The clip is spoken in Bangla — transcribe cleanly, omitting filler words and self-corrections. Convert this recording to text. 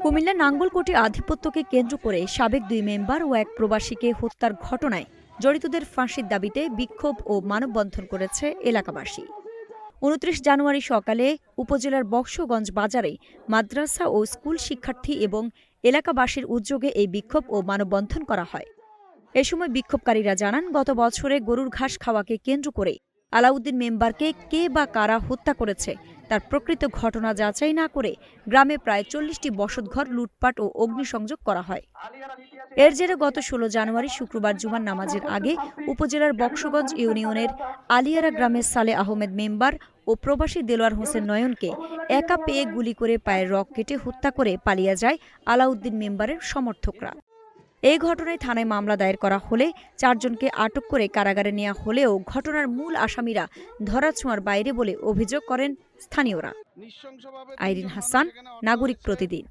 কুমিল্লার নাঙ্গলকোটে আধিপত্যকে কেন্দ্র করে সাবেক 2 মেম্বার ও এক প্রবাসীকে হত্যার ঘটনায় জড়িতদের ফাঁসির দাবিতে বিক্ষোভ ও মানববন্ধন করেছে এলাকাবাসী। 29 জানুয়ারি সকালে উপজেলার বক্সগঞ্জ বাজারে মাদ্রাসা ও স্কুল শিক্ষার্থী এবং এলাকাবাসীর উদ্যোগে এই বিক্ষোভ ও মানববন্ধন করা হয়। এ সময় বিক্ষোভকারীরা জানান, গত বছরে গরুর ঘাস খাওয়াকে কেন্দ্র করে আলাউদ্দিন মেম্বারকে কে বা কারা হত্যা করেছে তার প্রকৃত ঘটনা যাচাই না করে গ্রামে প্রায় 40টি বসতঘর লুটপাট ও অগ্নিসংযোগ করা হয়। এর জেরে গত 16 জানুয়ারি শুক্রবার জুমার নামাজের আগে উপজেলার বক্সগঞ্জ ইউনিয়নের আলিয়ারা গ্রামের সালে আহমেদ মেম্বার ও প্রবাসী দেলোয়ার হোসেন নয়নকে একা পেয়ে গুলি করে পায়ের রগ কেটে হত্যা করে পালিয়ে যায় আলাউদ্দিন মেম্বারের সমর্থকরা। এই ঘটনায় থানায় মামলা দায়ের করা হলে 4 জনকে আটক করে কারাগারে নেওয়া হলেও ঘটনার মূল আসামিরা ধরাছোঁয়ার বাইরে বলে অভিযোগ করেন স্থানীয়রা। আইরিন হাসান, নাগরিক প্রতিদিন।